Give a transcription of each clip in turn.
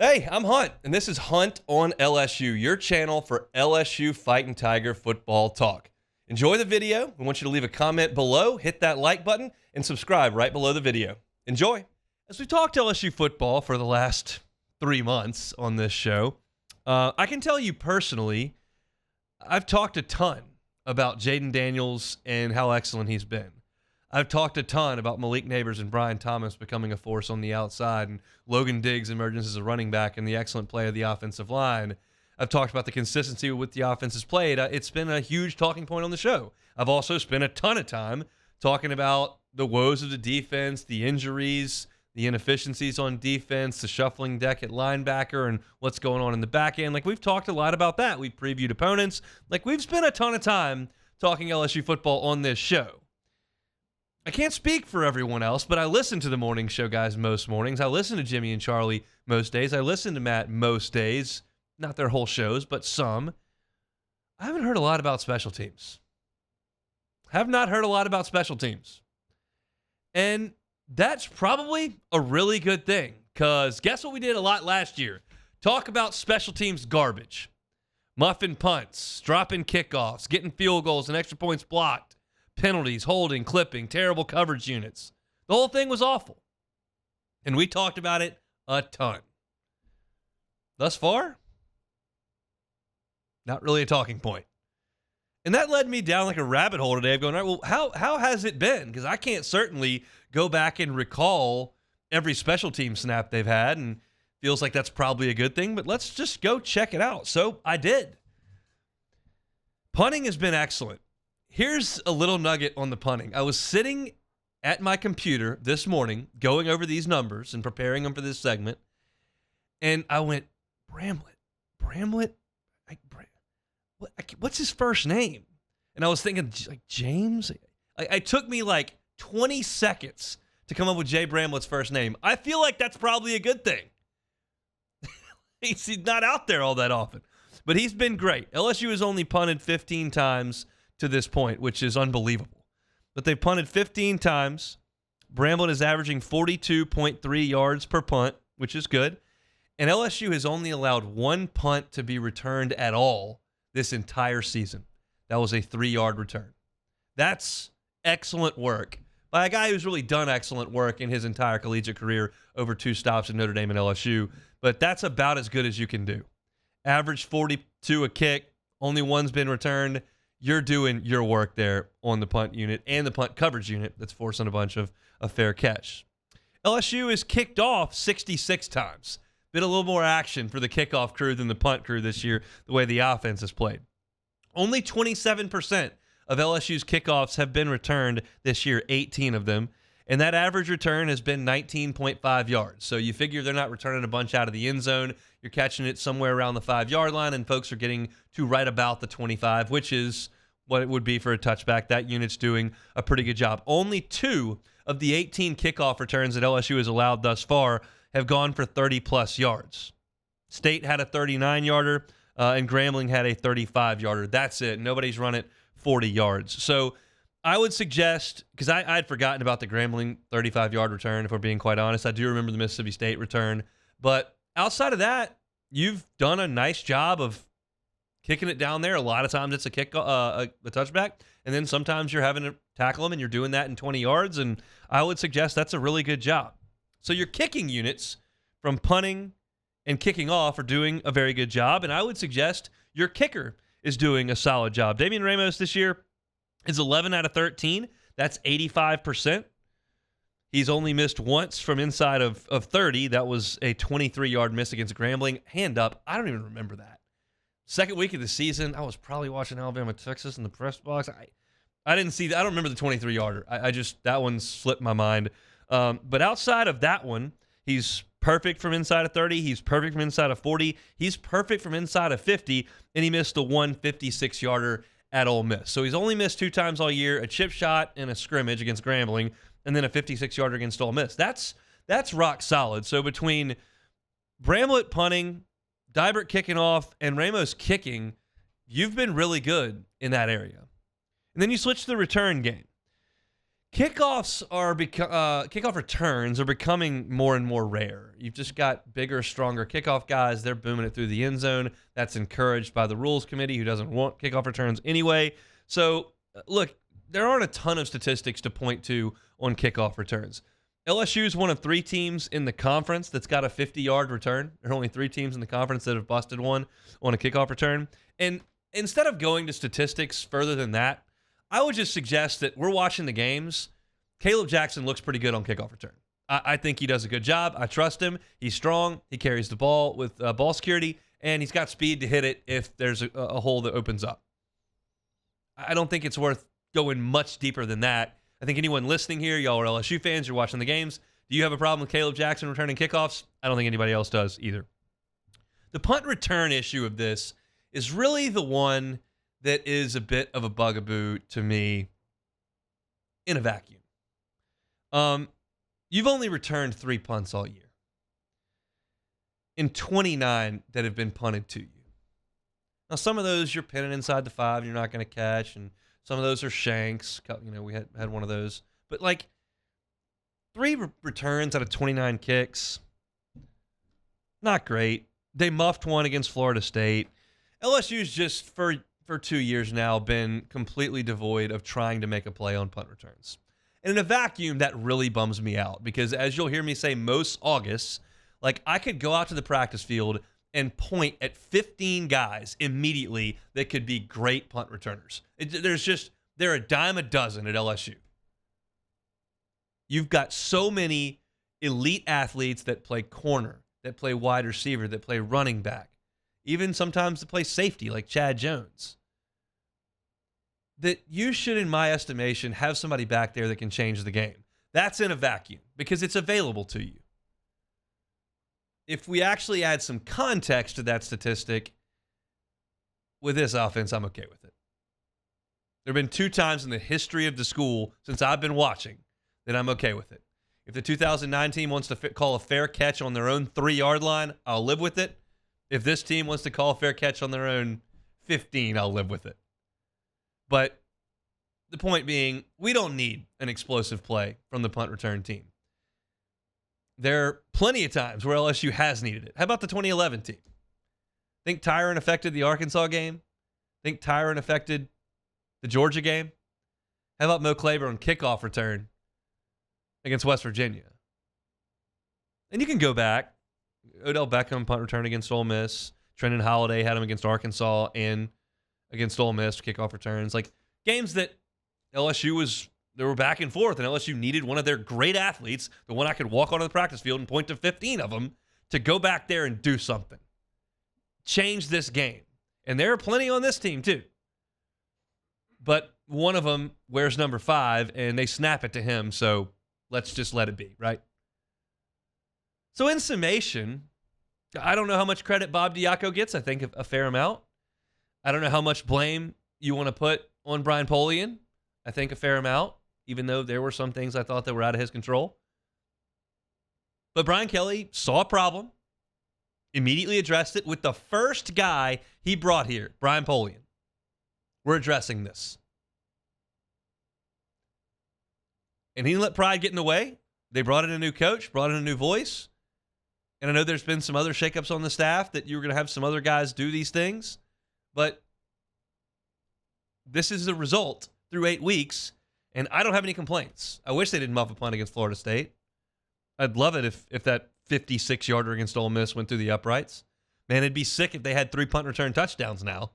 Hey, I'm Hunt, and this is Hunt on LSU, your channel for LSU Fighting Tiger football talk. Enjoy the video. We want you to leave a comment below, hit that like button, and subscribe right below the video. Enjoy. As we talked LSU football for the last 3 months on this show, I can tell you personally, I've talked a ton about Jaden Daniels and how excellent he's been. I've talked a ton about Malik Neighbors and Brian Thomas becoming a force on the outside and Logan Diggs' emergence as a running back and the excellent play of the offensive line. I've talked about the consistency with the offense has played. It's been a huge talking point on the show. I've also spent a ton of time talking about the woes of the defense, the injuries, the inefficiencies on defense, the shuffling deck at linebacker, and what's going on in the back end. Like, we've talked a lot about that. We've previewed opponents. Like, we've spent a ton of time talking LSU football on this show. I can't speak for everyone else, but I listen to the morning show guys most mornings. I listen to Jimmy and Charlie most days. I listen to Matt most days. Not their whole shows, but some. I haven't heard a lot about special teams. Have not heard a lot about special teams. And that's probably a really good thing, because guess what we did a lot last year? Talk about special teams garbage. Muffin punts, dropping kickoffs, getting field goals and extra points blocked. Penalties, holding, clipping, terrible coverage units. The whole thing was awful. And we talked about it a ton. Thus far, not really a talking point. And that led me down like a rabbit hole today of going, all right, well, how has it been? Because I can't certainly go back and recall every special team snap they've had, and feels like that's probably a good thing, but let's just go check it out. So I did. Punting has been excellent. Here's a little nugget on the punting. I was sitting at my computer this morning going over these numbers and preparing them for this segment, and I went, Bramlett? What's his first name? And I was thinking, like, James? It took me like 20 seconds to come up with Jay Bramlett's first name. I feel like that's probably a good thing. He's not out there all that often. But he's been great. LSU has only punted 15 times to this point, which is unbelievable. But they've punted 15 times. Bramlett is averaging 42.3 yards per punt, which is good. And LSU has only allowed one punt to be returned at all this entire season. That was a 3-yard return. That's excellent work by a guy who's really done excellent work in his entire collegiate career over 2 stops at Notre Dame and LSU. But that's about as good as you can do. Average 42 a kick. Only one's been returned. You're doing your work there on the punt unit and the punt coverage unit that's forcing a bunch of a fair catch. LSU is kicked off 66 times. Been a little more action for the kickoff crew than the punt crew this year, the way the offense has played. Only 27% of LSU's kickoffs have been returned this year, 18 of them. And that average return has been 19.5 yards. So you figure they're not returning a bunch out of the end zone. You're catching it somewhere around the 5-yard line, and folks are getting to right about the 25, which is what it would be for a touchback. That unit's doing a pretty good job. Only 2 of the 18 kickoff returns that LSU has allowed thus far have gone for 30-plus yards. State had a 39-yarder, and Grambling had a 35-yarder. That's it. Nobody's run it 40 yards. So I would suggest, because I'd forgotten about the Grambling 35-yard return, if we're being quite honest. I do remember the Mississippi State return. But outside of that, you've done a nice job of kicking it down there. A lot of times it's a touchback, and then sometimes you're having to tackle them, and you're doing that in 20 yards, and I would suggest that's a really good job. So your kicking units from punting and kicking off are doing a very good job, and I would suggest your kicker is doing a solid job. Damian Ramos this year is 11 out of 13. That's 85%. He's only missed once from inside of 30. That was a 23-yard miss against Grambling. Hand up. I don't even remember that. Second week of the season, I was probably watching Alabama, Texas in the press box. I didn't see that. I don't remember the 23-yarder. I just, that one slipped my mind. But outside of that one, he's perfect from inside of 30. He's perfect from inside of 40. He's perfect from inside of 50. And he missed the 156-yarder at Ole Miss. So he's only missed 2 times all year, a chip shot and a scrimmage against Grambling, and then a 56-yarder against Ole Miss. That's rock solid. So between Bramlett punting, Dybert kicking off, and Ramos kicking, you've been really good in that area. And then you switch to the return game. Kickoff returns are becoming more and more rare. You've just got bigger, stronger kickoff guys. They're booming it through the end zone. That's encouraged by the rules committee, who doesn't want kickoff returns anyway. So, look, there aren't a ton of statistics to point to on kickoff returns. LSU is one of 3 teams in the conference that's got a 50-yard return. There are only 3 teams in the conference that have busted one on a kickoff return. And instead of going to statistics further than that, I would just suggest that we're watching the games. Caleb Jackson looks pretty good on kickoff return. I think he does a good job. I trust him. He's strong. He carries the ball with ball security, and he's got speed to hit it if there's a hole that opens up. I don't think it's worth going much deeper than that. I think anyone listening here, y'all are LSU fans, you're watching the games. Do you have a problem with Caleb Jackson returning kickoffs? I don't think anybody else does either. The punt return issue of this is really the one that is a bit of a bugaboo to me in a vacuum. You've only returned 3 punts all year. In 29 that have been punted to you. Now, some of those you're pinning inside the 5, you're not going to catch, and some of those are shanks. You know, we had one of those. But, like, 3 returns out of 29 kicks, not great. They muffed one against Florida State. LSU's just, for 2 years now, been completely devoid of trying to make a play on punt returns. And in a vacuum, that really bums me out because, as you'll hear me say most Augusts, like, I could go out to the practice field and point at 15 guys immediately that could be great punt returners. They're a dime a dozen at LSU. You've got so many elite athletes that play corner, that play wide receiver, that play running back, even sometimes that play safety like Chad Jones, that you should, in my estimation, have somebody back there that can change the game. That's in a vacuum because it's available to you. If we actually add some context to that statistic, with this offense, I'm okay with it. There have been 2 times in the history of the school since I've been watching that I'm okay with it. If the 2009 team wants to call a fair catch on their own 3-yard line, I'll live with it. If this team wants to call a fair catch on their own 15, I'll live with it. But the point being, we don't need an explosive play from the punt return team. There are plenty of times where LSU has needed it. How about the 2011 team? Think Tyron affected the Arkansas game? Think Tyron affected the Georgia game? How about Mo Claiborne kickoff return against West Virginia? And you can go back. Odell Beckham punt return against Ole Miss. Trenton Holiday had him against Arkansas and against Ole Miss kickoff returns. Like, games that LSU they were back and forth, and LSU needed one of their great athletes, the one I could walk onto the practice field and point to 15 of them, to go back there and do something. Change this game. And there are plenty on this team, too. But one of them wears number 5, and they snap it to him, so let's just let it be, right? So in summation, I don't know how much credit Bob Diaco gets. I think a fair amount. I don't know how much blame you want to put on Brian Polian. I think a fair amount, even though there were some things I thought that were out of his control. But Brian Kelly saw a problem, immediately addressed it with the first guy he brought here, Brian Polian. We're addressing this. And he didn't let pride get in the way. They brought in a new coach, brought in a new voice. And I know there's been some other shakeups on the staff that you were going to have some other guys do these things. But this is the result through 8 weeks, and I don't have any complaints. I wish they didn't muff a punt against Florida State. I'd love it if that 56-yarder against Ole Miss went through the uprights. Man, it'd be sick if they had 3 punt return touchdowns now.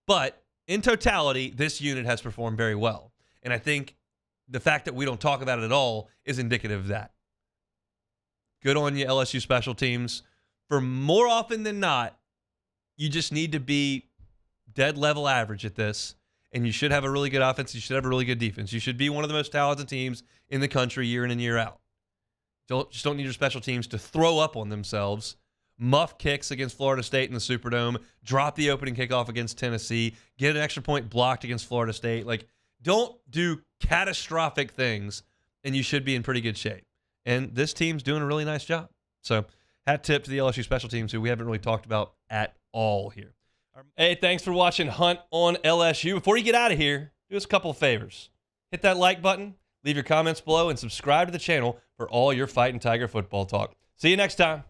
But in totality, this unit has performed very well. And I think the fact that we don't talk about it at all is indicative of that. Good on you, LSU special teams. For more often than not, you just need to be dead level average at this, and you should have a really good offense. You should have a really good defense. You should be one of the most talented teams in the country year in and year out. Just don't need your special teams to throw up on themselves, muff kicks against Florida State in the Superdome, drop the opening kickoff against Tennessee, get an extra point blocked against Florida State. Like, don't do catastrophic things, and you should be in pretty good shape. And this team's doing a really nice job. So, hat tip to the LSU special teams, who we haven't really talked about at all here. Hey, thanks for watching Hunt on LSU. Before you get out of here, do us a couple of favors. Hit that like button, leave your comments below, and subscribe to the channel for all your Fighting Tiger football talk. See you next time.